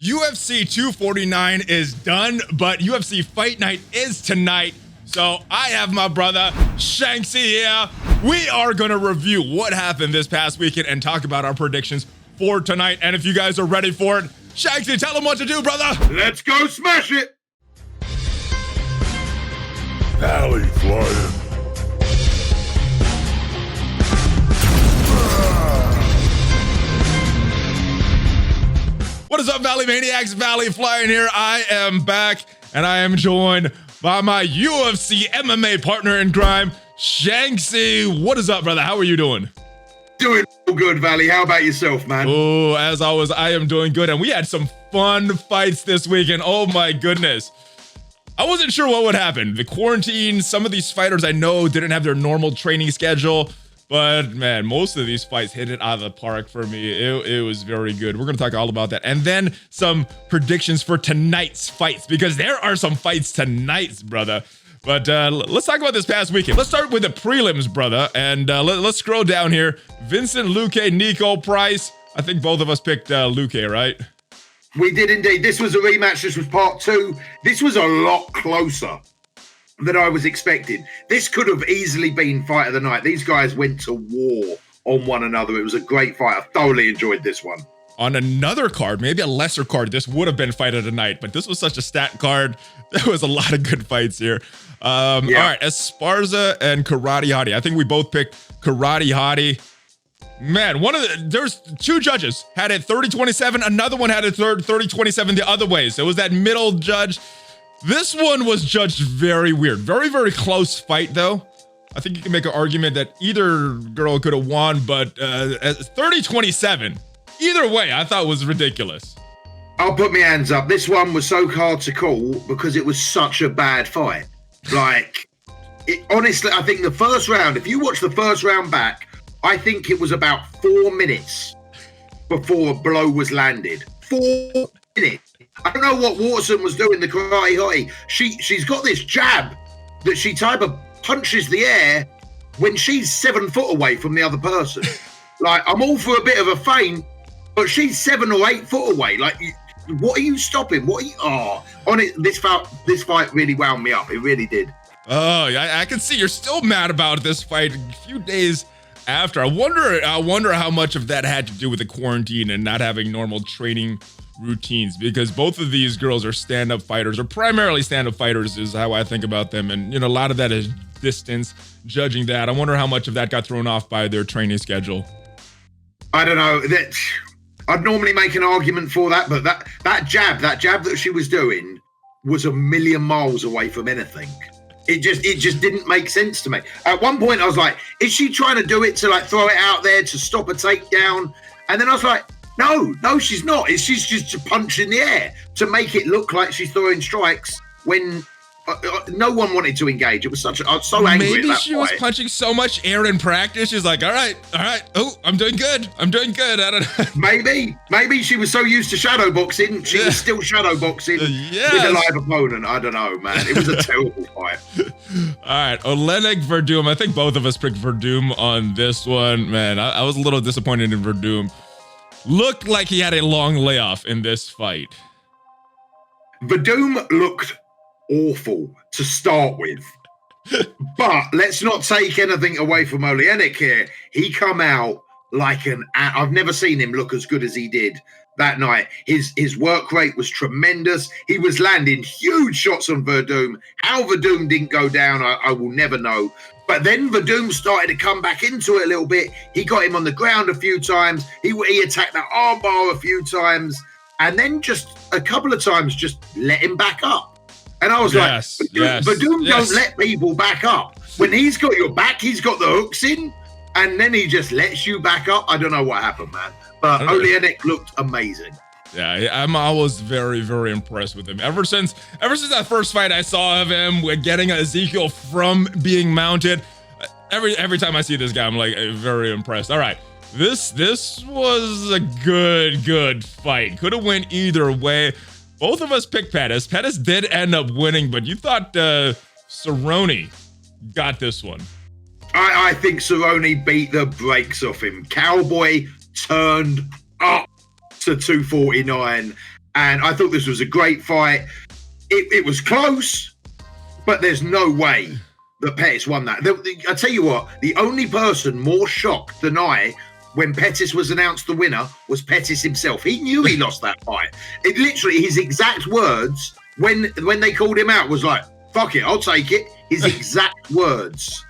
UFC 249 is done, but UFC Fight Night is tonight. So I have my brother Shanksy here. We are going to review what happened this past weekend and talk about our predictions for tonight. And if you guys are ready for it, Shanksy, tell them what to do, brother. Let's go smash it. Alley flying. What is up, Valley Maniacs? Valley Flying here. I am back, and I am joined by my UFC MMA partner in crime, Shanksy. What is up, brother? How are you doing? Doing good, Valley. How about yourself, man? Oh, as always, I am doing good, and we had some fun fights this weekend. Oh my goodness. I wasn't sure what would happen. The quarantine, some of these fighters I know didn't have their normal training schedule. But man, most of these fights hit it out of the park for me. It was very good. We're going to talk all about that. And then some predictions for tonight's fights, because there are some fights tonight, brother. But let's talk about this past weekend. Let's start with the prelims, brother. And let's scroll down here. Vincent Luque, Nico Price. I think both of us picked Luque, right? We did indeed. This was a rematch. This was part two. This was a lot closer than I was expecting. This could have easily been fight of the night. These guys went to war on one another. It was a great fight. I thoroughly enjoyed this one. On another card, maybe a lesser card, this would have been fight of the night, but this was such a stat card. There was a lot of good fights here. All right, Esparza and Karate Hottie. I think we both picked Karate Hottie. Man, there's two judges had it 30-27. Another one had it 30-27 the other way. So it was that middle judge. This one was judged very weird. Very, very close fight, though. I think you can make an argument that either girl could have won, but 30-27, either way, I thought was ridiculous. I'll put my hands up. This one was so hard to call because it was such a bad fight. Like, honestly, I think the first round, if you watch the first round back, I think it was about 4 minutes before a blow was landed. 4 minutes. I don't know what Watson was doing, the Karate Hottie. She's got this jab that she type of punches the air when she's 7 foot away from the other person. Like, I'm all for a bit of a feint, but she's 7 or 8 foot away. Like, what are you stopping? What are you? On it. This fight really wound me up. It really did. Oh, I can see you're still mad about this fight a few days after. I wonder how much of that had to do with the quarantine and not having normal training routines, because both of these girls are stand-up fighters, or primarily stand-up fighters is how I think about them. And, you know, a lot of that is distance, judging that. I wonder how much of that got thrown off by their training schedule. I don't know. I'd normally make an argument for that, but that jab that she was doing was a million miles away from anything. It just didn't make sense to me. At one point, I was like, is she trying to do it to, like, throw it out there to stop a takedown? And then I was like, no, she's not. She's just a punch in the air to make it look like she's throwing strikes when no one wanted to engage. It was I was so angry. Maybe she was punching so much air in practice. She's like, all right. Oh, I'm doing good. I don't know. Maybe she was so used to shadow boxing, she was still shadow boxing with a live opponent. I don't know, man. It was a terrible fight. All right, Olenek Verdum. I think both of us picked Verdum on this one. Man, I was a little disappointed in Verdum. Looked like he had a long layoff in this fight. Verdum looked awful to start with. But let's not take anything away from Olenek here. He come out like I've never seen him look as good as he did that night. His work rate was tremendous. He was landing huge shots on Verdum. How Verdum didn't go down, I will never know. But then Verdum started to come back into it a little bit. He got him on the ground a few times. He attacked that armbar a few times. And then just a couple of times just let him back up. And I was Verdum don't let people back up. When he's got your back, he's got the hooks in. And then he just lets you back up. I don't know what happened, man. But Olenek looked amazing. Yeah, I'm always very, very impressed with him. Ever since that first fight I saw of him with getting Ezekiel from being mounted, every time I see this guy, I'm like very impressed. All right, this was a good fight. Could have went either way. Both of us picked Pettis. Pettis did end up winning, but you thought Cerrone got this one. I think Cerrone beat the brakes off him. Cowboy turned up to 249 And I thought this was a great fight. It was close, but there's no way that Pettis won that. I tell you what, the only person more shocked than I when Pettis was announced the winner was Pettis himself. He knew he lost that fight. It literally, his exact words when they called him out was like, "Fuck it, I'll take it." His exact words.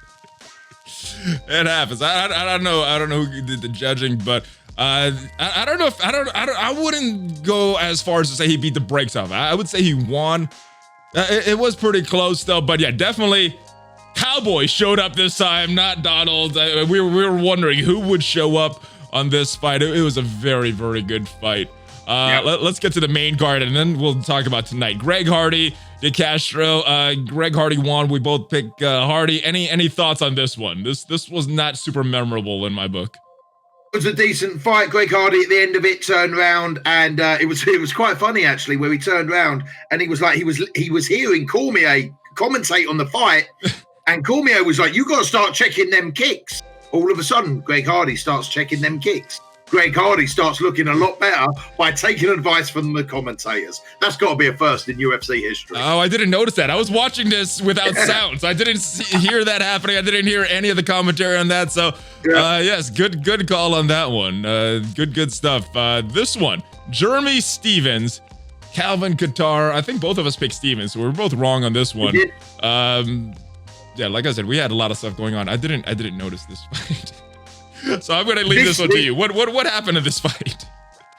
It happens. I don't know who did the judging, but I don't know if I wouldn't go as far as to say he beat the brakes off. I would say he won. It was pretty close though, but yeah, definitely Cowboy showed up this time, not Donald. We were wondering who would show up on this fight. It was a very, very good fight. Let's get to the main card and then we'll talk about tonight. Greg Hardy, DeCastro. Greg Hardy won. We both picked Hardy. Any thoughts on this one? This was not super memorable in my book. It was a decent fight. Greg Hardy at the end of it turned around and it was quite funny actually, where he turned around and he was like he was hearing Cormier commentate on the fight, and Cormier was like, "You got to start checking them kicks." All of a sudden, Greg Hardy starts checking them kicks. Greg Hardy starts looking a lot better by taking advice from the commentators. That's got to be a first in UFC history. Oh, I didn't notice that. I was watching this without sound, so I didn't hear that happening. I didn't hear any of the commentary on that. So, yes, good call on that one. Good stuff. This one, Jeremy Stevens, Calvin Kattar. I think both of us picked Stevens, so we're both wrong on this one. Yeah, like I said, we had a lot of stuff going on. I didn't notice this fight. So I'm going to leave this one to you. What happened in this fight?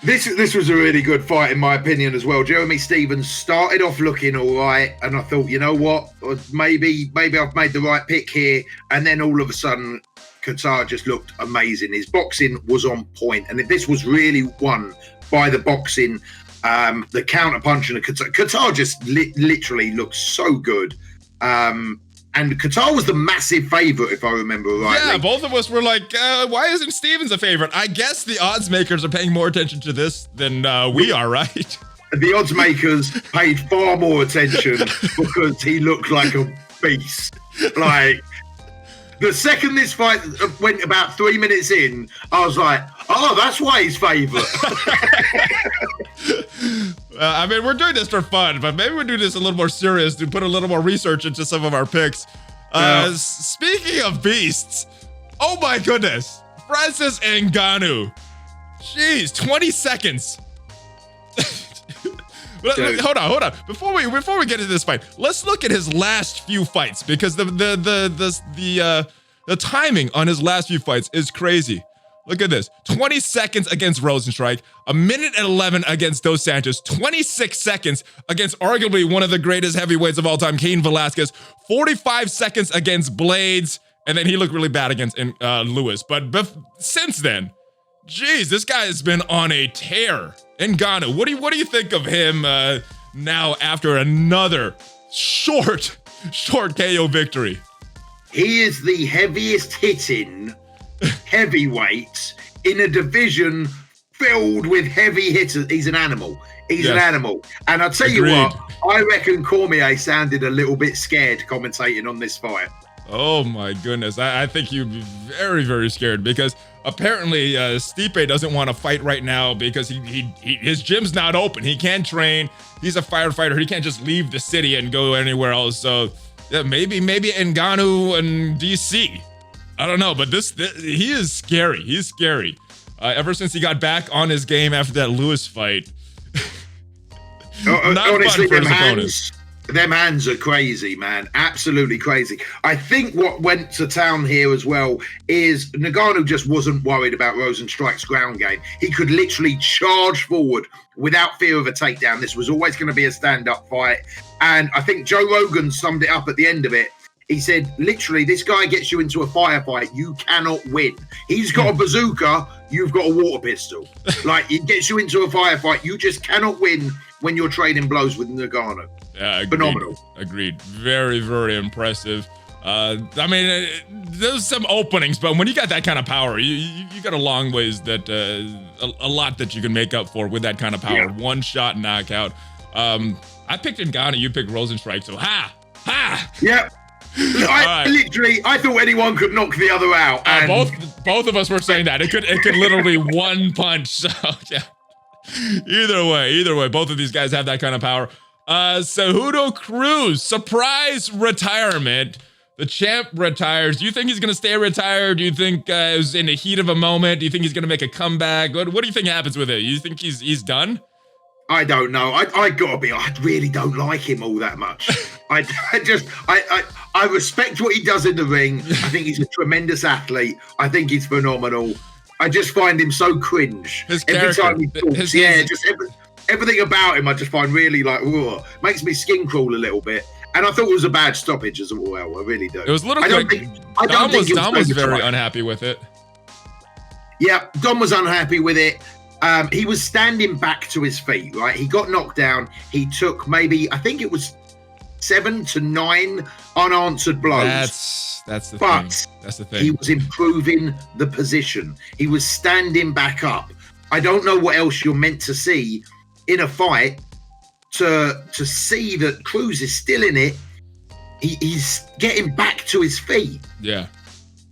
This was a really good fight in my opinion as well. Jeremy Stevens started off looking all right, and I thought, you know what, maybe I've made the right pick here. And then all of a sudden, Kattar just looked amazing. His boxing was on point, and this was really won by the boxing, the counter punch, and Kattar just literally looked so good. And Kattar was the massive favorite, if I remember rightly. Yeah, both of us were like, why isn't Stevens a favorite? I guess the odds makers are paying more attention to this than we are, right? The odds makers paid far more attention because he looked like a beast. Like, the second this fight went about 3 minutes in, I was like, oh, that's why he's favorite. I mean, we're doing this for fun, but maybe we'll do this a little more serious to put a little more research into some of our picks. Speaking of beasts, oh my goodness, Francis Ngannou. Jeez, 20 seconds. Hold on. Before we get into this fight, let's look at his last few fights, because the timing on his last few fights is crazy. Look at this. 20 seconds against Rosenstrike, 1:11 against Dos Santos, 26 seconds against arguably one of the greatest heavyweights of all time, Cain Velasquez, 45 seconds against Blades, and then he looked really bad against Lewis. But since then, geez, this guy has been on a tear. Ngannou, what do you think of him now after another short KO victory? He is the heaviest hitting heavyweight in a division filled with heavy hitters. He's an animal. He's an animal. And I'll tell you what, I reckon Cormier sounded a little bit scared commentating on this fight. Oh my goodness. I think you'd be very, very scared, because apparently Stipe doesn't want to fight right now because his gym's not open. He can't train. He's a firefighter. He can't just leave the city and go anywhere else. So yeah, maybe Ngannou and DC. I don't know, but he is scary. He's scary. Ever since he got back on his game after that Lewis fight. Honestly, them hands are crazy, man. Absolutely crazy. I think what went to town here as well is Ngannou just wasn't worried about Rosenstrike's ground game. He could literally charge forward without fear of a takedown. This was always going to be a stand-up fight. And I think Joe Rogan summed it up at the end of it. He said, literally, this guy gets you into a firefight, you cannot win. He's got a bazooka, you've got a water pistol. Like, he gets you into a firefight, you just cannot win when you're trading blows with Ngannou. Yeah, phenomenal. Agreed. Very, very impressive. I mean, there's some openings, but when you got that kind of power, you got a long ways that a lot that you can make up for with that kind of power. Yeah. One shot knockout. I picked Ngannou, you picked Rosenstrike, so ha! Yep. I thought anyone could knock the other out. And both of us were saying that it could literally one punch. So yeah. Either way, both of these guys have that kind of power. Cejudo Cruz, surprise retirement. The champ retires. Do you think he's going to stay retired? Do you think it was in the heat of a moment? Do you think he's going to make a comeback? What do you think happens with it? You think he's done? I don't know. I gotta be. I really don't like him all that much. I respect what he does in the ring. I think he's a tremendous athlete. I think he's phenomenal. I just find him so cringe. His character, every time he talks, everything about him I just find really like, ugh, makes me skin crawl a little bit. And I thought it was a bad stoppage as well. I really do. It was a little Dom was very unhappy with it. Yeah, Dom was unhappy with it. He was standing back to his feet, right? He got knocked down. He took maybe, I think it was 7 to 9 unanswered blows. That's the thing. That's the thing. He was improving the position. He was standing back up. I don't know what else you're meant to see in a fight to see that Cruz is still in it. He's getting back to his feet. Yeah.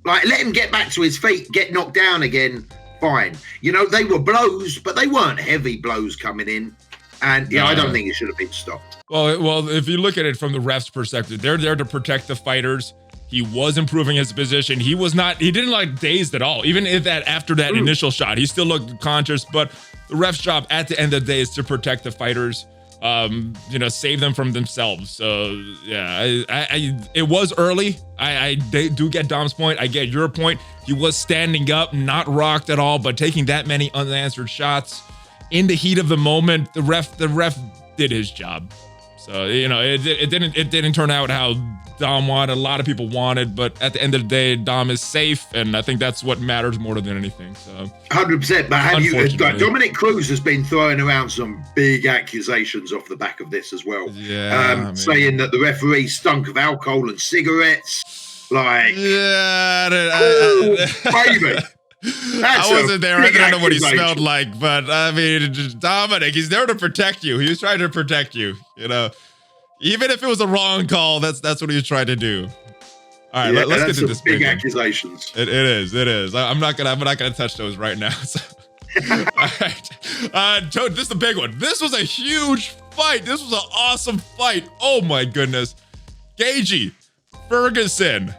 Like, let him get back to his feet, get knocked down again. Fine. You know, they were blows, but they weren't heavy blows coming in. And yeah, I don't think it should have been stopped. Well, if you look at it from the ref's perspective, they're there to protect the fighters. He was improving his position. He didn't like dazed at all. Even if after that initial shot, he still looked conscious, but the ref's job at the end of the day is to protect the fighters, save them from themselves. So yeah, it was early. I do get Dom's point. I get your point. He was standing up, not rocked at all, but taking that many unanswered shots in the heat of the moment. The ref did his job. So it didn't turn out how Dom wanted, a lot of people wanted, but at the end of the day, Dom is safe, and I think that's what matters more than anything. So 100%. But Dominic Cruz has been throwing around some big accusations off the back of this as well. Yeah, saying that the referee stunk of alcohol and cigarettes. Like, yeah, baby. I wasn't there. I don't know what he smelled like, but I mean, Dominic, he's there to protect you. He was trying to protect you. Even if it was a wrong call, that's what he was trying to do. All right, let's get to this big accusations. It is. I'm not gonna touch those right now. So. All right, this is the big one. This was a huge fight. This was an awesome fight. Oh my goodness, Gagey, Ferguson.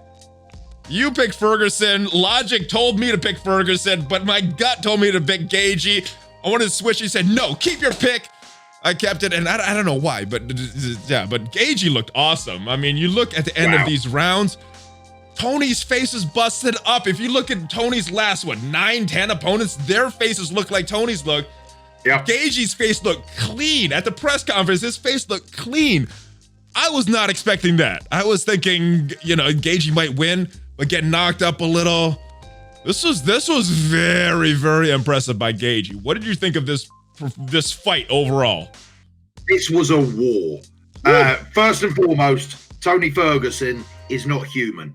You picked Ferguson. Logic told me to pick Ferguson, but my gut told me to pick Gagey. I wanted to switch. He said, no, keep your pick. I kept it, and I don't know why, but yeah, but Gagey looked awesome. I mean, you look at the end of these rounds, Tony's face is busted up. If you look at Tony's last, 9-10 opponents, their faces look like Tony's look. Yeah. Gagey's face looked clean. At the press conference, his face looked clean. I was not expecting that. I was thinking, Gagey might win, but get knocked up a little. This was very, very impressive by Gagey. What did you think of this fight overall? This was a war. First and foremost, Tony Ferguson is not human.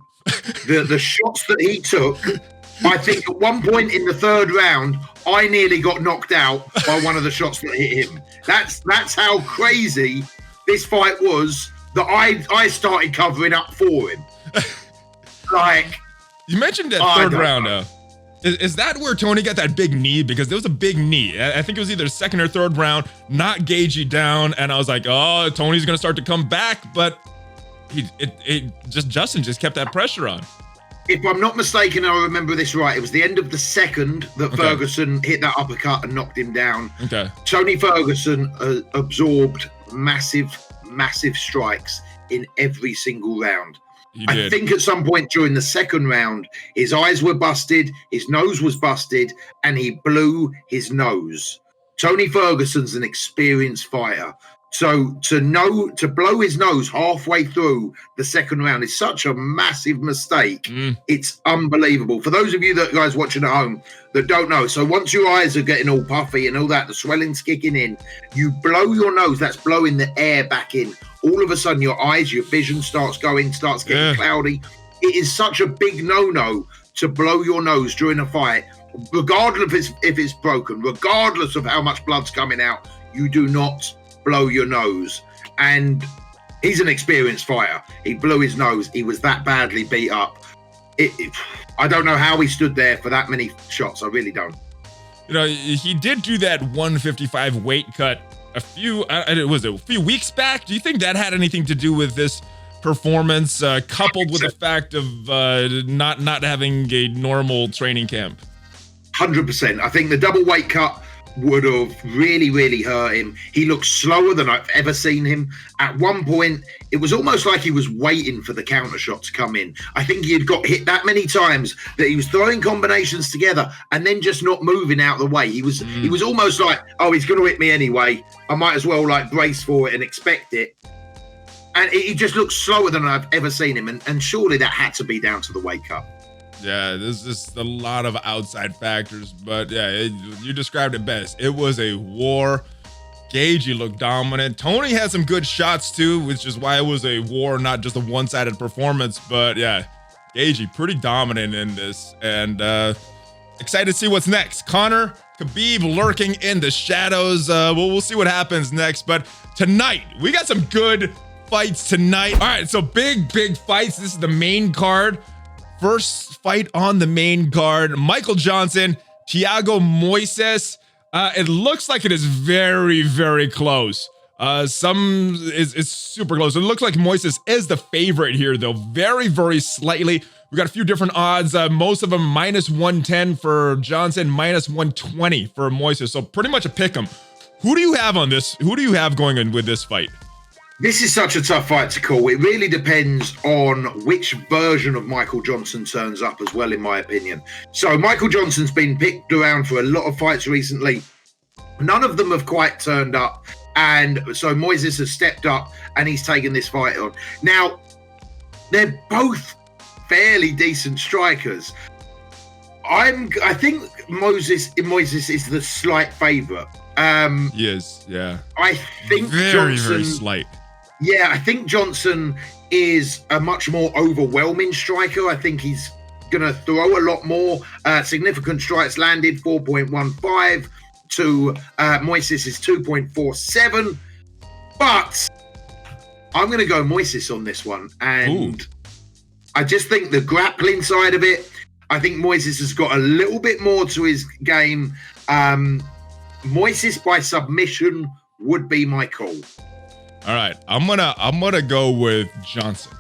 The shots that he took, I think at one point in the third round, I nearly got knocked out by one of the shots that hit him. That's how crazy this fight was that I started covering up for him. Like, you mentioned that third round, though. Is that where Tony got that big knee? Because there was a big knee. I think it was either second or third round, knocked Gagey down, and I was like, oh, Tony's gonna start to come back, but Justin just kept that pressure on. If I'm not mistaken, I remember this right. It was the end of the second that Ferguson hit that uppercut and knocked him down. Okay. Tony Ferguson absorbed massive strikes in every single round. I think at some point during the second round, his eyes were busted, his nose was busted, and he blew his nose. Tony Ferguson's an experienced fighter. So to blow his nose halfway through the second round is such a massive mistake. It's unbelievable. For those of you that guys watching at home that don't know, so once your eyes are getting all puffy and all that, the swelling's kicking in, you blow your nose, that's blowing the air back in. All of a sudden your eyes, your vision starts getting cloudy. It is such a big no-no to blow your nose during a fight, regardless if it's broken, regardless of how much blood's coming out, you do not blow your nose. And he's an experienced fighter. He blew his nose. He was that badly beat up. I don't know how he stood there for that many shots. I really don't. he did do that 155 weight cut a few weeks back. Do you think that had anything to do with this performance, coupled with the fact of not having a normal training camp? 100%. I think the double weight cut would have really hurt him. He looked slower than I've ever seen him. At one point, it was almost like he was waiting for the counter shot to come in. I think he had got hit that many times that he was throwing combinations together and then just not moving out of the way. He was almost like, oh, he's going to hit me anyway. I might as well like brace for it and expect it. And he just looked slower than I've ever seen him. And surely that had to be down to the weight cut. Yeah, there's just a lot of outside factors, but yeah, you described it best. It was a war. Gaethje looked dominant. Tony had some good shots too, which is why it was a war, not just a one-sided performance. But yeah, Gaethje pretty dominant in this, and excited to see what's next. Conor, Khabib lurking in the shadows. We'll see what happens next. But tonight, we got some good fights tonight. All right, so big fights. This is the main card. First fight on the main card, Michael Johnson, Thiago Moises. It looks like it is very close. It's super close. It looks like Moises is the favorite here, though, very slightly. We got a few different odds. Most of them -110 for Johnson, -120 for Moises. So pretty much a pick 'em. Who do you have on this? Who do you have going in with this fight? This is such a tough fight to call. It really depends on which version of Michael Johnson turns up as well, in my opinion. So Michael Johnson's been picked around for a lot of fights recently. None of them have quite turned up. And so Moises has stepped up and he's taken this fight on. Now, they're both fairly decent strikers. I think Moises is the slight favorite. Yes, yeah. I think very Johnson, slight. Yeah, I think Johnson is a much more overwhelming striker. I think he's going to throw a lot more. Significant strikes landed, 4.15 to Moises is 2.47. But I'm going to go Moises on this one. And I just think the grappling side of it, I think Moises has got a little bit more to his game. Moises by submission would be my call. All right, I'm gonna go with Johnson,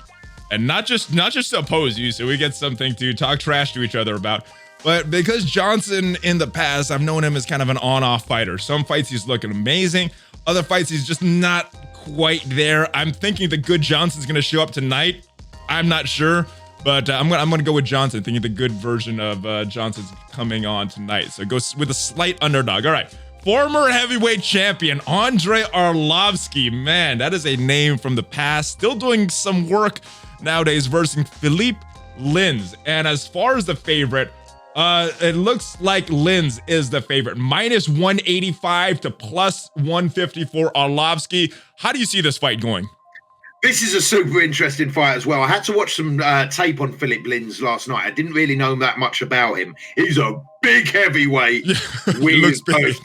and not just to oppose you, so we get something to talk trash to each other about, but because Johnson in the past, I've known him as kind of an on-off fighter. Some fights he's looking amazing, other fights he's just not quite there. I'm thinking the good Johnson's gonna show up tonight. I'm not sure, but I'm gonna go with Johnson, thinking the good version of Johnson's coming on tonight. So go with a slight underdog. All right. Former heavyweight champion Andrei Arlovski, man, that is a name from the past. Still doing some work nowadays versus Philippe Lins. And as far as the favorite, it looks like Lins is the favorite. -185 to +150 for Arlovski. How do you see this fight going? This is a super interesting fight as well. I had to watch some tape on Philippe Lins last night. I didn't really know that much about him. He's a big heavyweight with a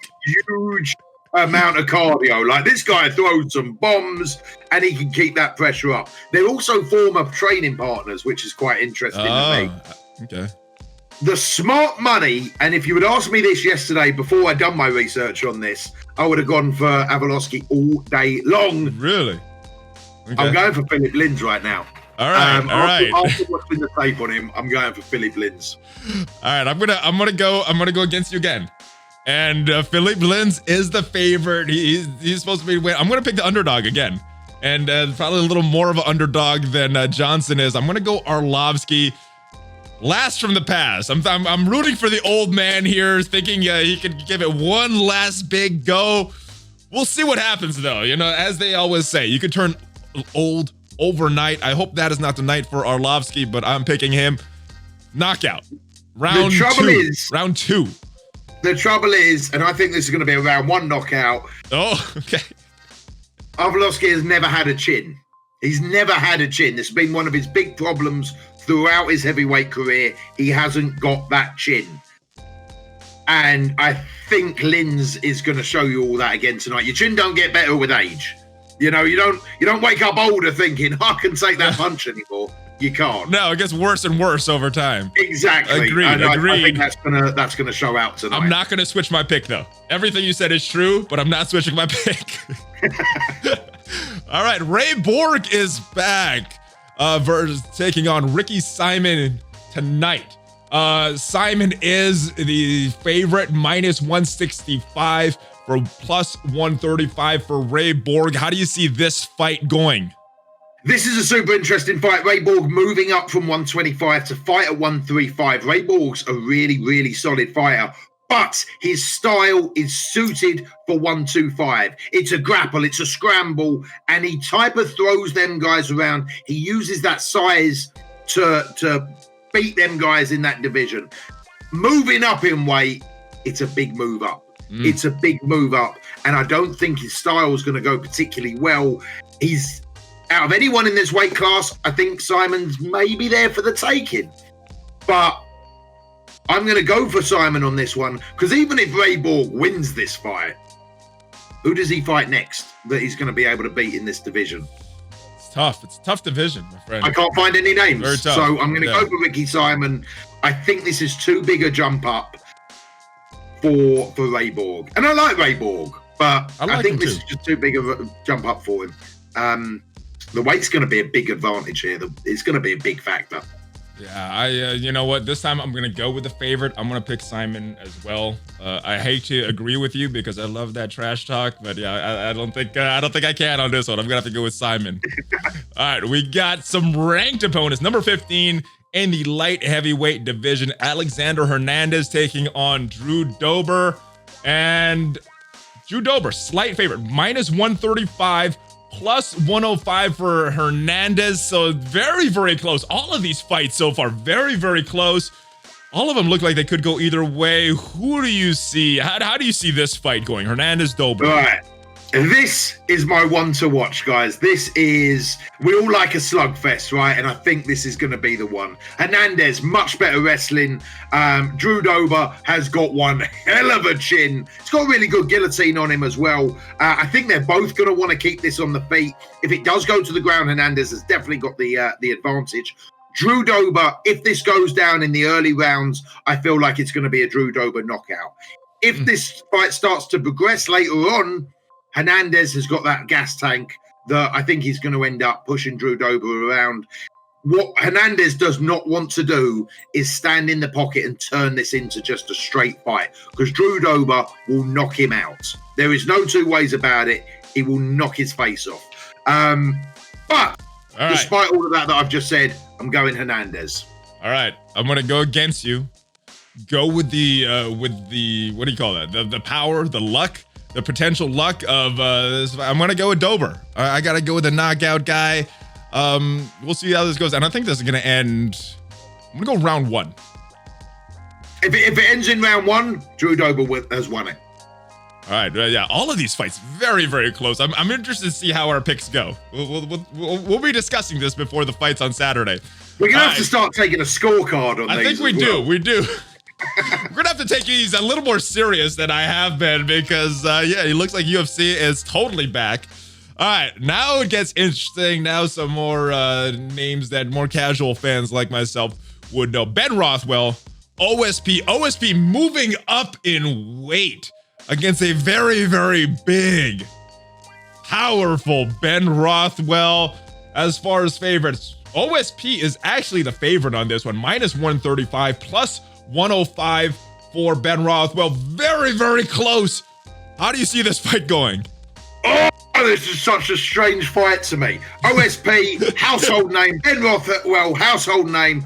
huge amount of cardio. Like, this guy throws some bombs and he can keep that pressure up. They're also former training partners, which is quite interesting to me. Okay. The smart money, and if you had asked me this yesterday before I'd done my research on this, I would have gone for Arlovski all day long. Really? Okay. I'm going for Philippe Lins right now. All right, After watching the tape on him, I'm going for Philippe Lins. All right, I'm gonna go against you again. And Philippe Lins is the favorite. He's supposed to be win. I'm gonna pick the underdog again, and probably a little more of an underdog than Johnson is. I'm gonna go Arlovski. Last from the past. I'm rooting for the old man here, thinking he could give it one last big go. We'll see what happens though. You know, as they always say, you could turn old overnight. I hope that is not the night for Arlovski, but I'm picking him. Knockout. Round two. The trouble is, and I think this is going to be a round one knockout. Oh, okay. Arlovski has never had a chin. He's never had a chin. This has been one of his big problems throughout his heavyweight career. He hasn't got that chin. And I think Lins is going to show you all that again tonight. Your chin don't get better with age. You know, you don't wake up older thinking, I can take that punch anymore. You can't. No, it gets worse and worse over time. Exactly. Agreed. And Agreed. I think that's gonna show out tonight. I'm not gonna switch my pick though. Everything you said is true, but I'm not switching my pick. All right, Ray Borg is back. Versus taking on Ricky Simon tonight. Simon is the favorite, minus 165 for plus 135 for Ray Borg. How do you see this fight going? This is a super interesting fight. Ray Borg moving up from 125 to fight at 135. Ray Borg's a really, really solid fighter, but his style is suited for 125. It's a grapple, it's a scramble, and he type of throws them guys around. He uses that size to beat them guys in that division. Moving up in weight, it's a big move up. It's a big move up, and I don't think his style is going to go particularly well. He's out of anyone in this weight class, I think Simon's maybe there for the taking. But I'm going to go for Simon on this one, because even if Ray Borg wins this fight, who does he fight next that he's going to be able to beat in this division? It's tough. It's a tough division, my friend. I can't find any names. Very tough. So I'm going to go for Ricky Simon. I think this is too big a jump up for Ray Borg. And I like Ray Borg, but I think this is just too big of a jump up for him. The weight's going to be a big advantage here. It's going to be a big factor. Yeah, you know what? This time I'm going to go with the favorite. I'm going to pick Simon as well. I hate to agree with you because I love that trash talk, but yeah, I don't think I can on this one. I'm going to have to go with Simon. All right, we got some ranked opponents. Number 15 in the light heavyweight division, Alexander Hernandez taking on Drew Dober. And Drew Dober, slight favorite, minus 135. Plus 105 for Hernandez. So very, very close. All of these fights so far, very, very close. All of them look like they could go either way. Who do you see? How do you see this fight going? Hernandez, Dober. All right. This is my one to watch, guys. We all like a slugfest, right? And I think this is going to be the one. Hernandez, much better wrestling. Drew Dober has got one hell of a chin. He's got a really good guillotine on him as well. I think they're both going to want to keep this on the feet. If it does go to the ground, Hernandez has definitely got the advantage. Drew Dober, if this goes down in the early rounds, I feel like it's going to be a Drew Dober knockout. If this fight starts to progress later on, Hernandez has got that gas tank that I think he's going to end up pushing Drew Dober around. What Hernandez does not want to do is stand in the pocket and turn this into just a straight fight, because Drew Dober will knock him out. There is no two ways about it. He will knock his face off. But despite all of that I've just said, I'm going Hernandez. All right, I'm going to go against you. Go with the what do you call that? The power, the luck. The potential luck of this. I'm gonna go with Dober. I gotta go with the knockout guy. We'll see how this goes, and I think this is gonna end. I'm gonna go round one. If it ends in round one, Drew Dober has won it. All right, yeah. All of these fights very, very close. I'm interested to see how our picks go. We'll be discussing this before the fights on Saturday. We're gonna have to start taking a scorecard on these. I think we do. We do. We're gonna have to take these a little more serious than I have been, because yeah, it looks like UFC is totally back. All right, now it gets interesting. Now some more names that more casual fans like myself would know. Ben Rothwell, OSP moving up in weight against a very, very big, powerful Ben Rothwell. As far as favorites, OSP is actually the favorite on this one, minus 135 plus 105 for Ben Rothwell. Very, very close. How do you see this fight going? Oh, this is such a strange fight to me. OSP, household name. Ben Rothwell, household name.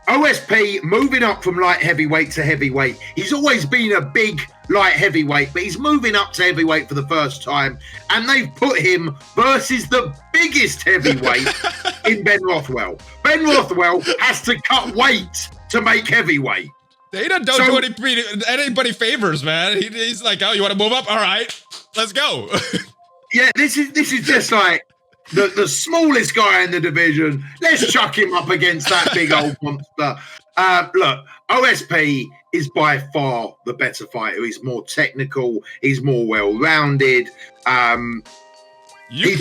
OSP moving up from light heavyweight to heavyweight. He's always been a big light heavyweight, but he's moving up to heavyweight for the first time. And they've put him versus the biggest heavyweight in Ben Rothwell. Ben Rothwell has to cut weight to make heavyweight. Dana don't do anybody favors, man. He's like, oh, you want to move up? All right, let's go. Yeah, this is just like the smallest guy in the division. Let's chuck him up against that big old monster. Look, OSP is by far the better fighter. He's more technical. He's more well-rounded. You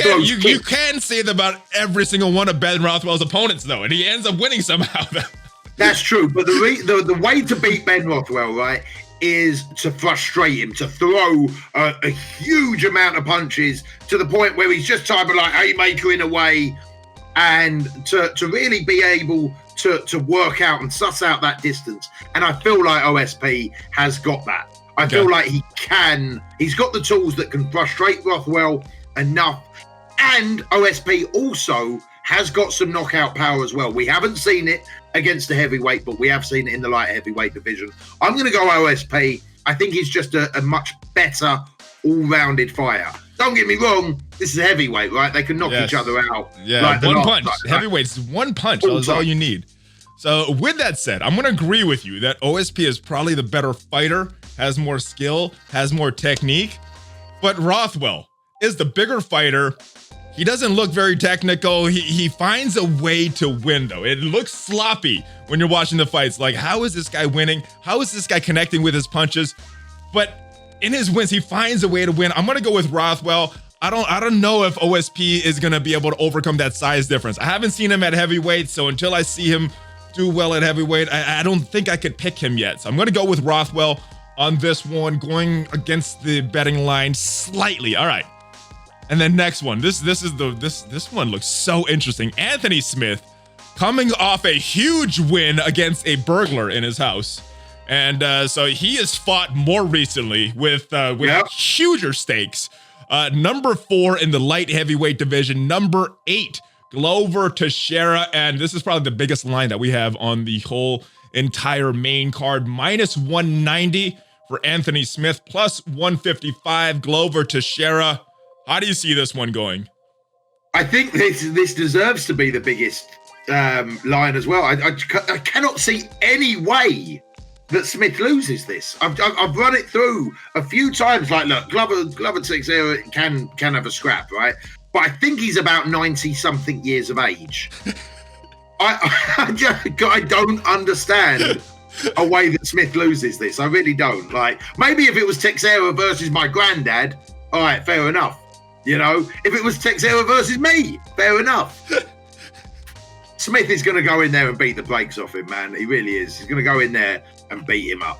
can say that about every single one of Ben Rothwell's opponents, though, and he ends up winning somehow. That's true, but the way to beat Ben Rothwell, right, is to frustrate him, to throw a huge amount of punches to the point where he's just type of like haymaker in a way, and to really be able to work out and suss out that distance. And I feel like OSP has got that. I feel like he's got the tools that can frustrate Rothwell enough. And OSP also has got some knockout power as well. We haven't seen it against the heavyweight, but we have seen it in the light heavyweight division. I'm going to go OSP. I think he's just a much better all-rounded fighter. Don't get me wrong, this is heavyweight, right? They can knock each other out. Yeah, like one punch. Heavyweight's one punch. That's all you need. So with that said, I'm going to agree with you that OSP is probably the better fighter, has more skill, has more technique, but Rothwell is the bigger fighter. He doesn't look very technical. He finds a way to win, though. It looks sloppy when you're watching the fights. Like, how is this guy winning? How is this guy connecting with his punches? But in his wins, he finds a way to win. I'm going to go with Rothwell. I don't know if OSP is going to be able to overcome that size difference. I haven't seen him at heavyweight, so until I see him do well at heavyweight, I don't think I could pick him yet. So I'm going to go with Rothwell on this one, going against the betting line slightly. All right. And then next one, this one looks so interesting. Anthony Smith coming off a huge win against a burglar in his house. And so he has fought more recently with huger stakes. Number 4 in the light heavyweight division, number 8, Glover Teixeira. And this is probably the biggest line that we have on the whole entire main card. Minus 190 for Anthony Smith, plus 155 Glover Teixeira. How do you see this one going? I think this deserves to be the biggest line as well. I cannot see any way that Smith loses this. I've run it through a few times. Like, look, Glover Teixeira can have a scrap, right? But I think he's about 90 something years of age. I don't understand a way that Smith loses this. I really don't. Like, maybe if it was Teixeira versus my granddad, all right, fair enough. You know, if it was Teixeira versus me, fair enough. Smith is going to go in there and beat the brakes off him, man. He really is. He's going to go in there and beat him up.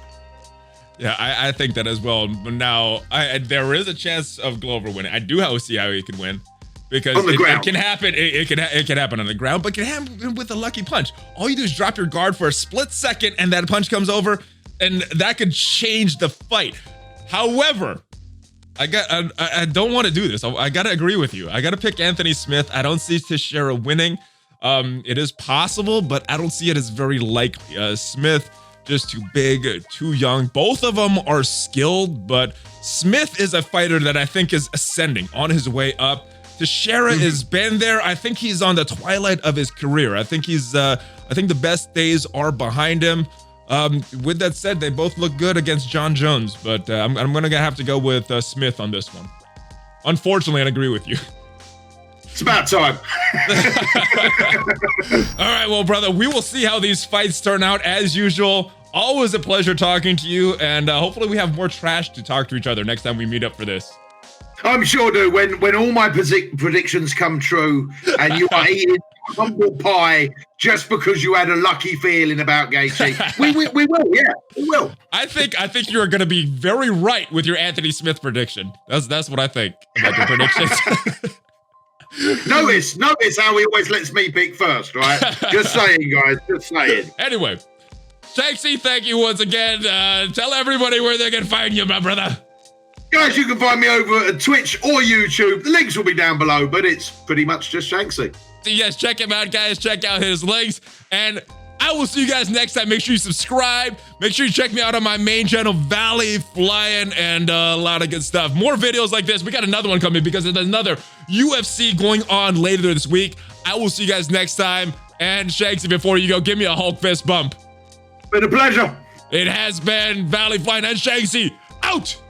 Yeah, I think that as well. But now, there is a chance of Glover winning. I do see how he could win. Because it can happen. It can happen on the ground, but it can happen with a lucky punch. All you do is drop your guard for a split second, and that punch comes over, and that could change the fight. However, I don't want to do this. I got to agree with you. I got to pick Anthony Smith. I don't see Teixeira winning. It is possible, but I don't see it as very likely. Smith, just too big, too young. Both of them are skilled, but Smith is a fighter that I think is ascending, on his way up. Teixeira has been there. I think he's on the twilight of his career. I think the best days are behind him. With that said, they both look good against John Jones, but I'm going to have to go with Smith on this one. Unfortunately, I agree with you. It's about time. All right, well, brother, we will see how these fights turn out as usual. Always a pleasure talking to you, and hopefully we have more trash to talk to each other next time we meet up for this. I'm sure, dude, when all my predictions come true and you are eating humble pie just because you had a lucky feeling about Gaethje, we will, yeah, we will. I think you're going to be very right with your Anthony Smith prediction. That's what I think about your predictions. Notice how he always lets me pick first, right? Just saying, guys, just saying. Anyway, Shanksy, thank you once again. Tell everybody where they can find you, my brother. Guys, you can find me over at Twitch or YouTube. The links will be down below, but it's pretty much just Shanksy. So yes, check him out, guys. Check out his links. And I will see you guys next time. Make sure you subscribe. Make sure you check me out on my main channel, Valley Flying, and a lot of good stuff. More videos like this. We got another one coming because there's another UFC going on later this week. I will see you guys next time. And Shanksy, before you go, give me a Hulk fist bump. Been a pleasure. It has been Valley Flying and Shanksy out.